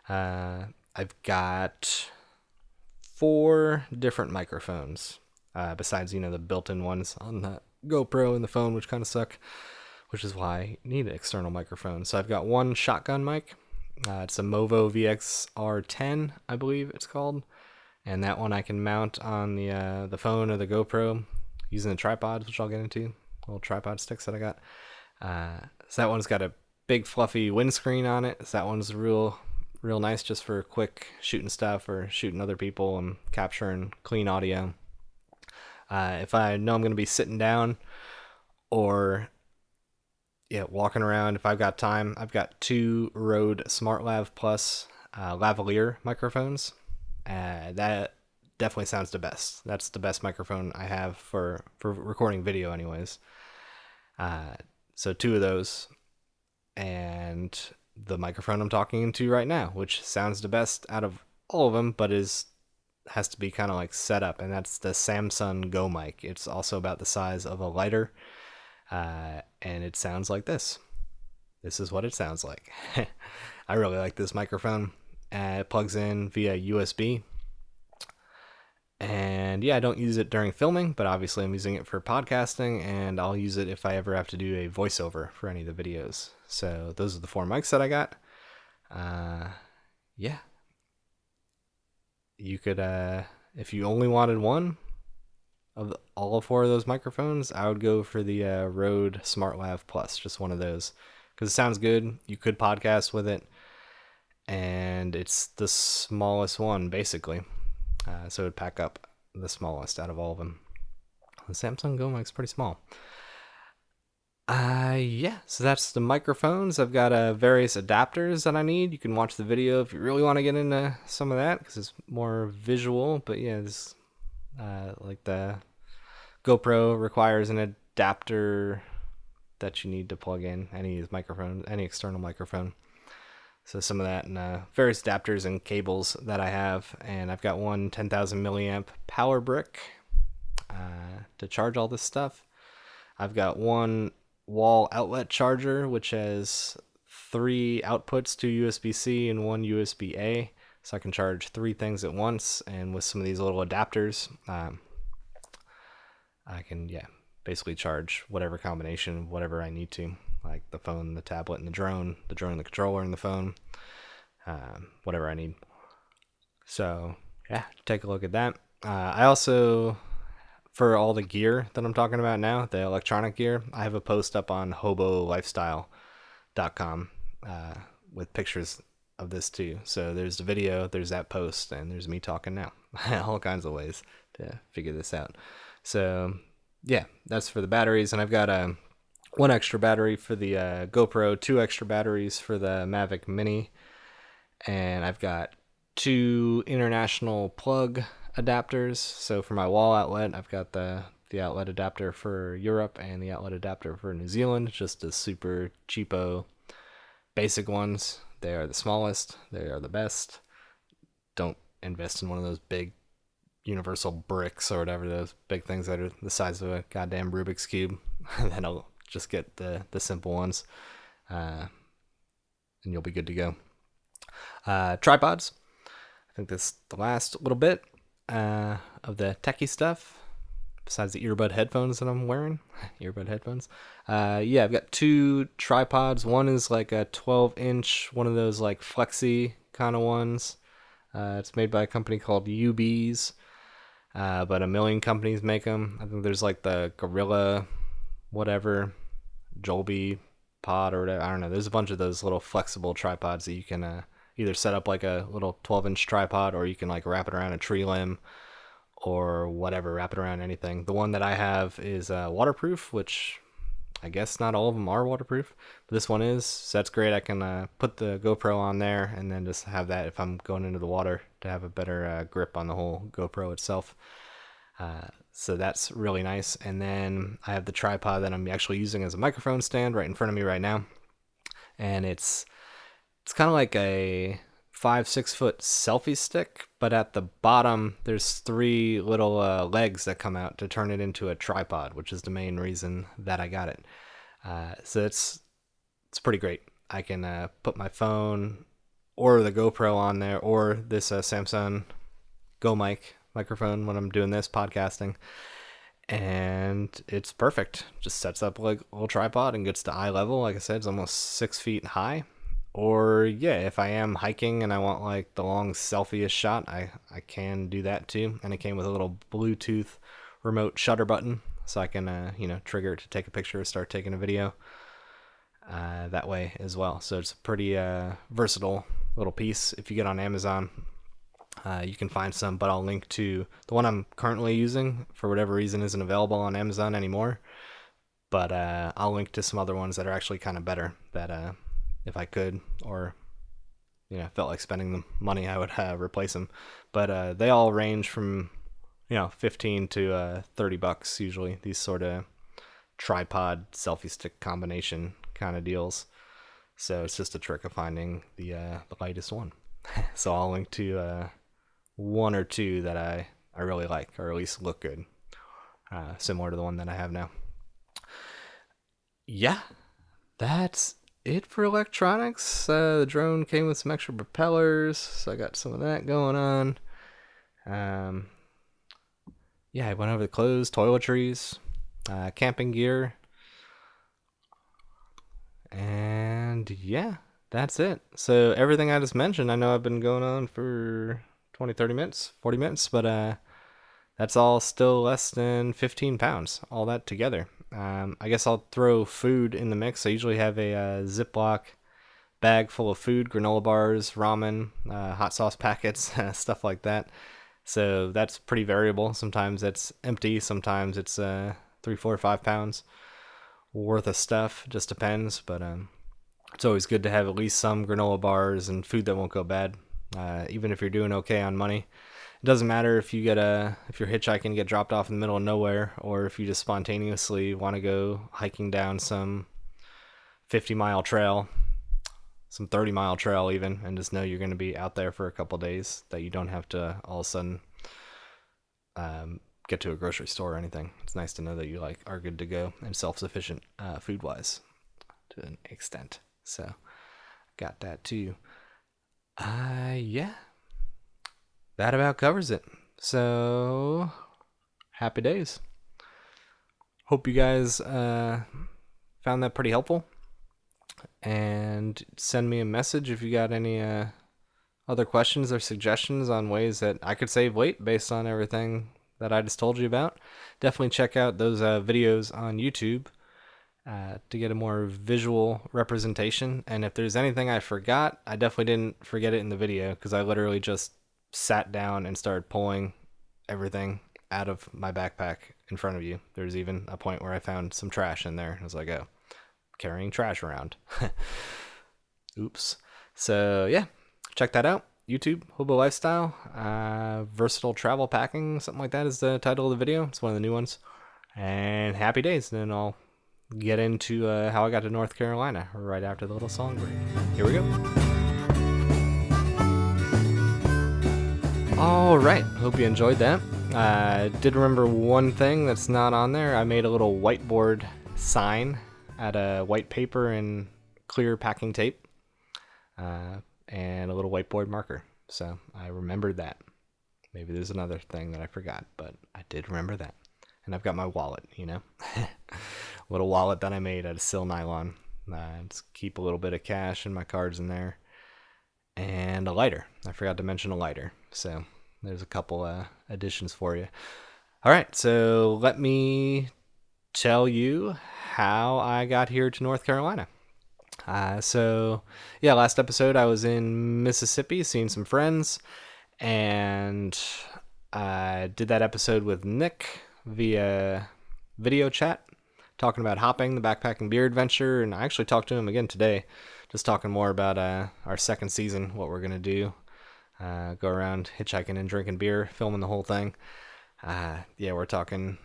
I've got 4 different microphones, besides the built-in ones on the GoPro and the phone, which kind of suck, which is why you need an external microphone. So I've got one shotgun mic. It's a Movo VXR10, I believe it's called. And that one I can mount on the phone or the GoPro using the tripods, which I'll get into. Little tripod sticks that I got. So that one's got a big fluffy windscreen on it. So that one's real nice just for quick shooting stuff or shooting other people and capturing clean audio. If I know I'm going to be sitting down or walking around, if I've got time, I've got 2 Rode SmartLav Plus lavalier microphones. That definitely sounds the best. That's the best microphone I have for recording video anyways. So 2 of those, and the microphone I'm talking into right now, which sounds the best out of all of them, but has to be kind of like set up, and that's the Samsung Go mic. It's also about the size of a lighter, and it sounds like this. This is what it sounds like. I really like this microphone. It plugs in via USB. And yeah, I don't use it during filming, but obviously I'm using it for podcasting, and I'll use it if I ever have to do a voiceover for any of the videos. So those are the 4 mics that I got. Yeah. You could, if you only wanted one of all 4 of those microphones, I would go for the Rode SmartLav Plus, just one of those, because it sounds good. You could podcast with it, and it's the smallest one, basically. So it would pack up the smallest out of all of them. The Samsung Go mic's pretty small. Yeah, so that's the microphones. I've got various adapters that I need. You can watch the video if you really want to get into some of that, because it's more visual. But yeah, this, like the GoPro requires an adapter that you need to plug in any external microphone. So some of that, and various adapters and cables that I have. And I've got one 10,000 milliamp power brick to charge all this stuff. I've got one wall outlet charger, which has 3 outputs, 2 USB-C and 1 USB-A. So I can charge 3 things at once, and with some of these little adapters, I can, basically charge whatever combination, whatever I need to, like the phone, the tablet, and the drone, the controller, and the phone, whatever I need. So, take a look at that. I also, for all the gear that I'm talking about now, the electronic gear, I have a post up on uberhobolifestyle.com with pictures of this too. So there's the video, there's that post, and there's me talking now. All kinds of ways to figure this out. So that's for the batteries, and I've got 1 extra battery for the GoPro, 2 extra batteries for the Mavic Mini, and I've got 2 international plug adapters. So for my wall outlet, I've got the outlet adapter for Europe and the outlet adapter for New Zealand, just the super cheapo basic ones. They are the smallest, they are the best. Don't invest in one of those big universal bricks or whatever, those big things that are the size of a goddamn Rubik's Cube. Then I'll just get the simple ones, and you'll be good to go. Tripods. I think this is the last little bit of the techie stuff, besides the earbud headphones that I'm wearing. Earbud headphones. I've got 2 tripods. One is like a 12-inch, one of those like flexi kind of ones. It's made by a company called UBs, but a million companies make them. I think there's like the Gorilla, whatever, Jolby pod or whatever. I don't know. There's a bunch of those little flexible tripods that you can either set up like a little 12-inch tripod, or you can like wrap it around a tree limb or whatever, wrap it around anything. The one that I have is waterproof, which I guess not all of them are waterproof, but this one is, so that's great. I can put the GoPro on there and then just have that if I'm going into the water to have a better grip on the whole GoPro itself. So that's really nice. And then I have the tripod that I'm actually using as a microphone stand right in front of me right now, and it's kind of like a 5-6 foot selfie stick, but at the bottom there's 3 little legs that come out to turn it into a tripod, which is the main reason that I got it. So it's pretty great. I can put my phone or the GoPro on there, or this Samsung Go mic microphone when I'm doing this podcasting, and it's perfect. Just sets up like a little tripod and gets to eye level. Like I said, it's almost 6 feet high. Or if I am hiking and I want like the long selfie-ish shot, I can do that too. And it came with a little Bluetooth remote shutter button, so I can trigger it to take a picture or start taking a video that way as well. So it's a pretty versatile little piece. If you get on Amazon, you can find some, but I'll link to the one I'm currently using. For whatever reason isn't available on Amazon anymore, but I'll link to some other ones that are actually kind of better, that if I could, or felt like spending the money, I would replace them. But they all range from $15 to $30 usually, these sort of tripod selfie stick combination kind of deals. So it's just a trick of finding the lightest one. So I'll link to 1 or 2 that I really like, or at least look good, similar to the one that I have now. That's it for electronics. The drone came with some extra propellers, so I got some of that going on. I went over the clothes, toiletries, camping gear, and that's it. So everything I just mentioned, I know I've been going on for 20, 30 minutes, 40 minutes, but that's all still less than 15 pounds, all that together. I guess I'll throw food in the mix. I usually have a Ziploc bag full of food, granola bars, ramen, hot sauce packets, stuff like that. So that's pretty variable. Sometimes it's empty, sometimes it's 3, 4, 5 pounds worth of stuff. Just depends, but it's always good to have at least some granola bars and food that won't go bad, even if you're doing okay on money. It doesn't matter if you're hitchhiking and get dropped off in the middle of nowhere, or if you just spontaneously want to go hiking down some 50-mile trail, some 30-mile trail even, and just know you're going to be out there for a couple days, that you don't have to all of a sudden get to a grocery store or anything. It's nice to know that you like are good to go and self-sufficient food wise to an extent. So got that too. Yeah, that about covers it. So happy days. Hope you guys found that pretty helpful. And send me a message if you got any other questions or suggestions on ways that I could save weight based on everything that I just told you about. Definitely check out those videos on YouTube to get a more visual representation. And if there's anything I forgot, I definitely didn't forget it in the video, because I literally just sat down and started pulling everything out of my backpack in front of you. There's even a point where I found some trash in there. I was like, oh, carrying trash around. Oops. So yeah, check that out. YouTube, Hobo Lifestyle, Versatile Travel Packing, something like that is the title of the video. It's one of the new ones. And happy days. And then I'll get into how I got to North Carolina right after the little song break. Here we go. All right, hope you enjoyed that. I did remember one thing that's not on there. I made a little whiteboard sign out of white paper and clear packing tape, and a little whiteboard marker. So I remembered that. Maybe there's another thing that I forgot, but I did remember that. And I've got my wallet, little wallet that I made out of sil nylon. Just keep a little bit of cash and my cards in there. And a lighter. I forgot to mention a lighter. So there's a couple additions for you. All right, so let me tell you how I got here to North Carolina. So yeah, last episode I was in Mississippi seeing some friends, and I did that episode with Nick via video chat, talking about hopping, the backpacking beer adventure, and I actually talked to him again today, just talking more about our second season, what we're gonna do, go around hitchhiking and drinking beer, filming the whole thing. Yeah, we're talking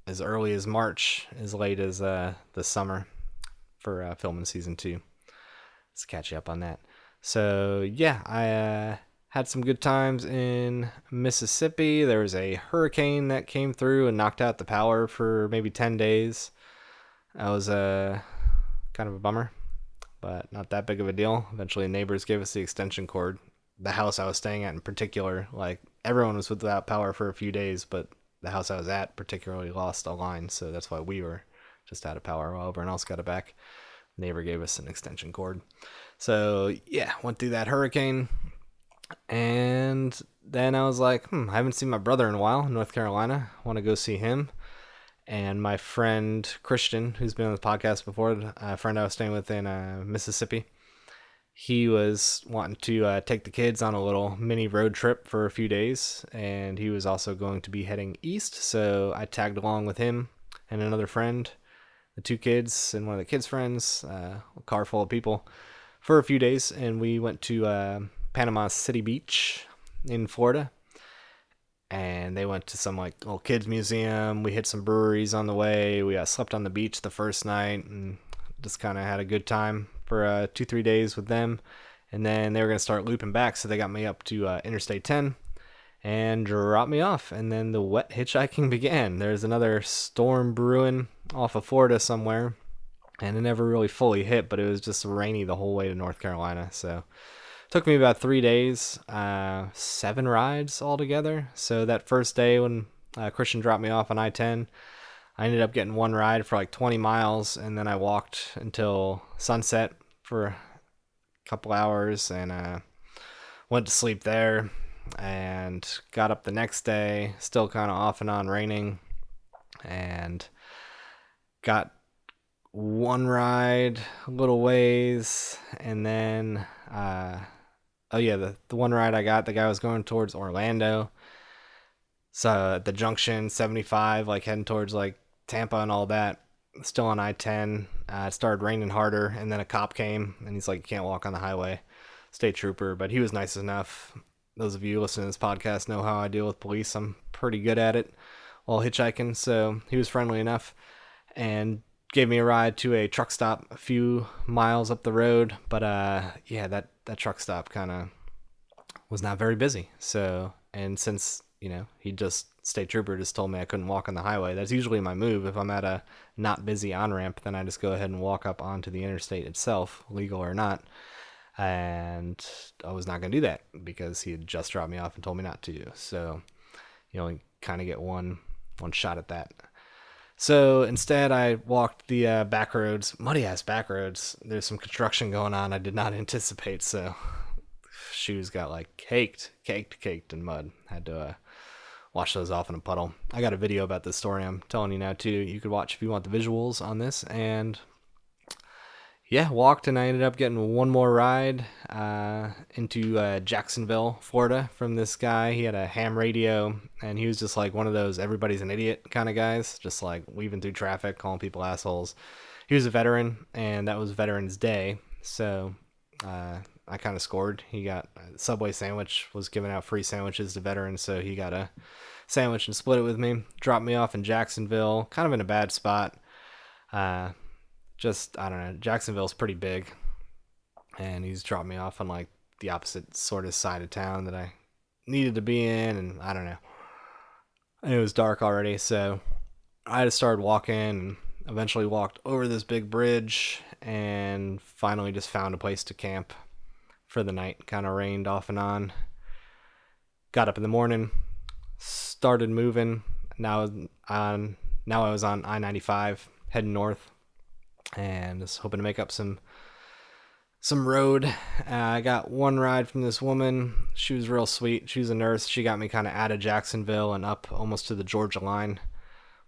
as early as March, as late as the summer for filming season 2. Let's catch you up on that. So yeah, I had some good times in Mississippi. There was a hurricane that came through and knocked out the power for maybe 10 days. That was kind of a bummer, but not that big of a deal. Eventually neighbors gave us the extension cord. The house I was staying at in particular, like everyone was without power for a few days, but the house I was at particularly lost a line, so that's why we were just out of power while everyone else got it back. Neighbor gave us an extension cord. So yeah, went through that hurricane, and then I was like, I haven't seen my brother in a while in North Carolina. I want to go see him. And my friend Christian, who's been on the podcast before, a friend I was staying with in Mississippi, he was wanting to take the kids on a little mini road trip for a few days, and he was also going to be heading east, so I tagged along with him and another friend, the 2 kids and one of the kids' friends, a car full of people, for a few days, and we went to Panama City Beach in Florida, and they went to some like little kids museum. We hit some breweries on the way. We slept on the beach the first night and just kind of had a good time for 2-3 days with them. And then they were going to start looping back, so they got me up to Interstate 10 and dropped me off. And then the wet hitchhiking began. There's another storm brewing off of Florida somewhere, and it never really fully hit, but it was just rainy the whole way to North Carolina. So it took me about 3 days, 7 rides altogether. So that first day when Christian dropped me off on I-10, I ended up getting 1 ride for like 20 miles, and then I walked until sunset for a couple hours, and went to sleep there, and got up the next day, still kind of off and on raining, and got 1 ride a little ways, and then the 1 ride I got, the guy was going towards Orlando, so at the junction 75, like heading towards like Tampa and all that, still on I-10. It started raining harder, and then a cop came, and he's like, you can't walk on the highway. State trooper, but he was nice enough. Those of you listening to this podcast know how I deal with police. I'm pretty good at it while hitchhiking, so he was friendly enough and gave me a ride to a truck stop a few miles up the road. But yeah, that truck stop kind of was not very busy. So, and since he just state trooper just told me I couldn't walk on the highway. That's usually my move. If I'm at a not busy on-ramp, then I just go ahead and walk up onto the interstate itself, legal or not. And I was not going to do that because he had just dropped me off and told me not to. So you only kind of get one shot at that. So instead, I walked the back roads, muddy ass back roads. There's some construction going on I did not anticipate, so shoes got like caked in mud. Had to wash those off in a puddle. I got a video about this story I'm telling you now too. You could watch if you want the visuals on this. And yeah, walked, and I ended up getting one more ride into Jacksonville, Florida, from this guy. He had a ham radio, and he was just like one of those everybody's an idiot kind of guys, just like weaving through traffic, calling people assholes. He was a veteran, and that was Veterans Day, so I kind of scored. He got a Subway sandwich, was giving out free sandwiches to veterans, so he got a sandwich and split it with me. Dropped me off in Jacksonville, kind of in a bad spot. Just, I don't know, Jacksonville's pretty big, and he's dropped me off on like the opposite sort of side of town that I needed to be in, and I don't know. And it was dark already, so I just started walking, and eventually walked over this big bridge, and finally just found a place to camp for the night. Kind of rained off and on. Got up in the morning, started moving. Now I was on I-95 heading north, and just hoping to make up some road. I got one ride from this woman. She was real sweet. She was a nurse. She got me kind of out of Jacksonville and up almost to the Georgia line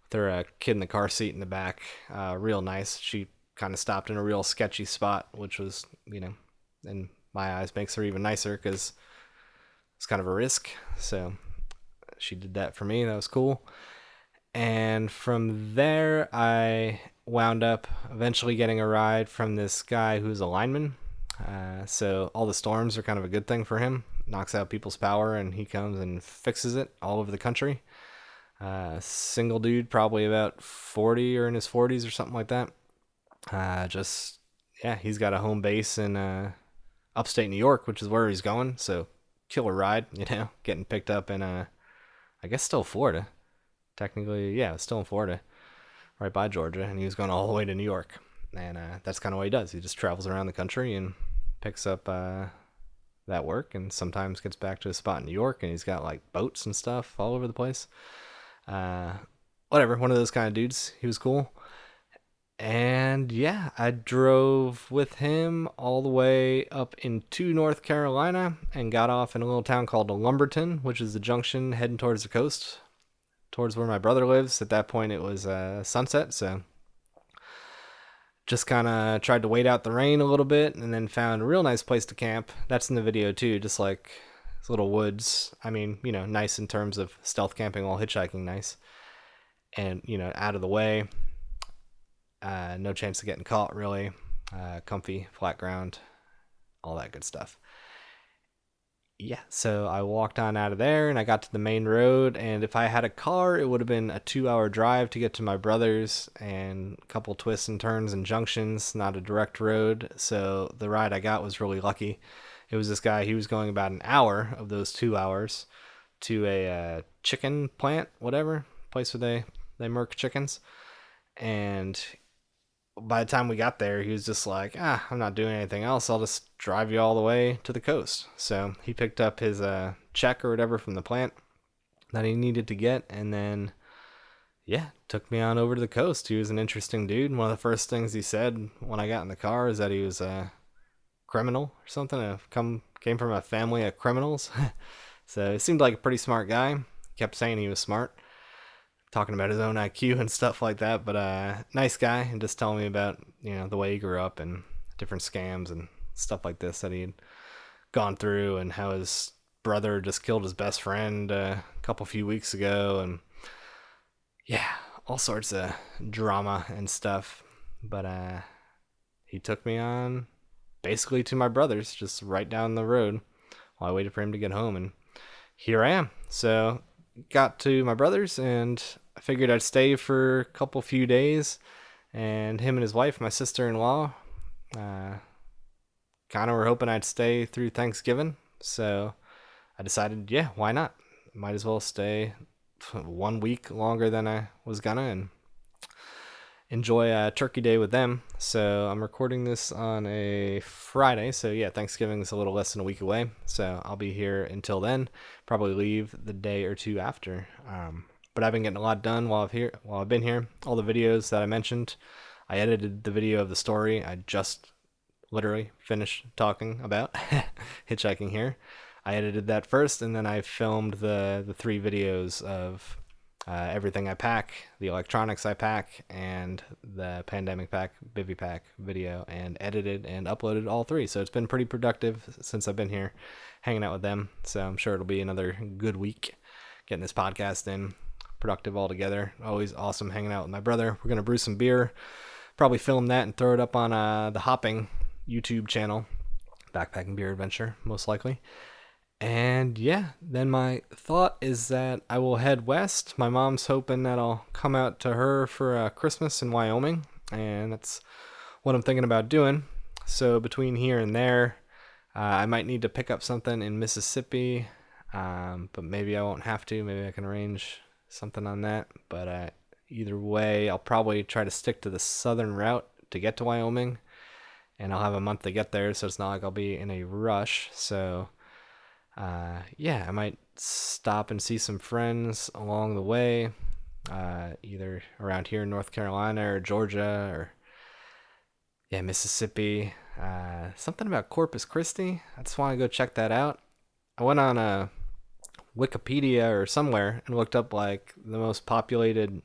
with her kid in the car seat in the back. Real nice. She kind of stopped in a real sketchy spot, which was, in my eyes, makes her even nicer because it's kind of a risk. So she did that for me. That was cool. And from there, I wound up eventually getting a ride from this guy who's a lineman. So all the storms are kind of a good thing for him. Knocks out people's power, and he comes and fixes it all over the country. Single dude, probably about 40 or in his 40s or something like that. He's got a home base in upstate New York, which is where he's going. So killer ride, getting picked up in, I guess still Florida. Technically, yeah, still in Florida, right by Georgia, and he was going all the way to New York. And that's kind of what he does. He just travels around the country and picks up that work, and sometimes gets back to a spot in New York, and he's got like boats and stuff all over the place. Whatever, one of those kind of dudes. He was cool. And yeah, I drove with him all the way up into North Carolina and got off in a little town called Lumberton, which is the junction heading towards the coast, towards where my brother lives. At that point, it was sunset, so just kind of tried to wait out the rain a little bit, and then found a real nice place to camp. That's in the video too, just like these little woods. I mean, nice in terms of stealth camping while hitchhiking, nice. And, out of the way. No chance of getting caught, really. Comfy, flat ground, all that good stuff. Yeah, so I walked on out of there, and I got to the main road, and if I had a car, it would have been a 2-hour drive to get to my brother's, and a couple twists and turns and junctions, not a direct road. So the ride I got was really lucky. It was this guy. He was going about an hour of those 2 hours to a chicken plant, whatever, place where they murk chickens. And by the time we got there, he was just like, I'm not doing anything else. I'll just drive you all the way to the coast. So he picked up his check or whatever from the plant that he needed to get, and then, took me on over to the coast. He was an interesting dude. One of the first things he said when I got in the car is that he was a criminal or something. Came from a family of criminals. So he seemed like a pretty smart guy. He kept saying he was smart, talking about his own IQ and stuff like that, but nice guy, and just telling me about the way he grew up and different scams and stuff like this that he'd gone through, and how his brother just killed his best friend a few weeks ago, and all sorts of drama and stuff. But he took me on basically to my brother's, just right down the road, while I waited for him to get home, and here I am. So got to my brother's, and I figured I'd stay for a few days, and him and his wife, my sister-in-law, kind of were hoping I'd stay through Thanksgiving. So I decided, why not? Might as well stay 1 week longer than I was gonna, and enjoy Turkey Day with them. So I'm recording this on a Friday. So yeah, Thanksgiving's a little less than a week away. So I'll be here until then. Probably leave the day or two after. But I've been getting a lot done while I've been here. All the videos that I mentioned, I edited the video of the story I just literally finished talking about hitchhiking here. I edited that first, and then I filmed the 3 videos of everything I pack, the electronics I pack, and the pandemic pack, bivy pack video, and edited and uploaded all 3. So it's been pretty productive since I've been here hanging out with them. So I'm sure it'll be another good week getting this podcast in. Productive altogether. Always awesome hanging out with my brother. We're going to brew some beer, probably film that and throw it up on the Hopping YouTube channel. Backpacking Beer Adventure, most likely. And yeah, then my thought is that I will head west. My mom's hoping that I'll come out to her for Christmas in Wyoming, and that's what I'm thinking about doing. So between here and there, I might need to pick up something in Mississippi, but maybe I won't have to. Maybe I can arrange something on that. But either way, I'll probably try to stick to the southern route to get to Wyoming, and I'll have a month to get there, so it's not like I'll be in a rush. So yeah, I might stop and see some friends along the way, either around here in North Carolina or Georgia or Mississippi. Something about Corpus Christi. I just want to go check that out. I went on Wikipedia or somewhere and looked up like the most populated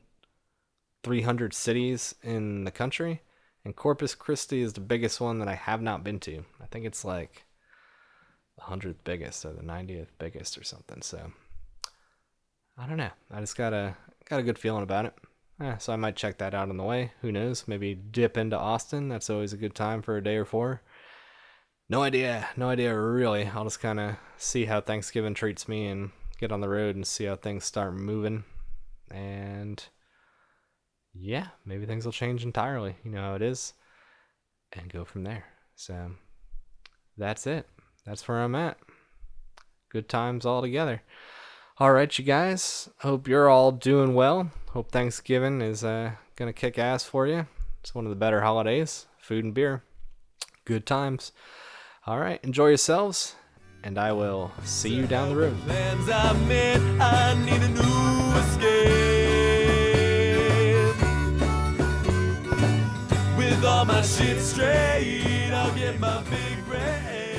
300 cities in the country, and Corpus Christi is the biggest one that I have not been to. I think it's like the 100th biggest or the 90th biggest or something. So I don't know. I just got a good feeling about it. So I might check that out on the way. Who knows? Maybe dip into Austin. That's always a good time for a day or 4. No idea really. I'll just kind of see how Thanksgiving treats me and get on the road and see how things start moving. And yeah, maybe things will change entirely. You know how it is. And go from there. So that's it. That's where I'm at. Good times all together. All right, you guys. Hope you're all doing well. Hope Thanksgiving is going to kick ass for you. It's one of the better holidays. Food and beer. Good times. All right, enjoy yourselves, and I will see you down the road. Plans I made, I need a new escape. With all my shit straight, I'll get my big break.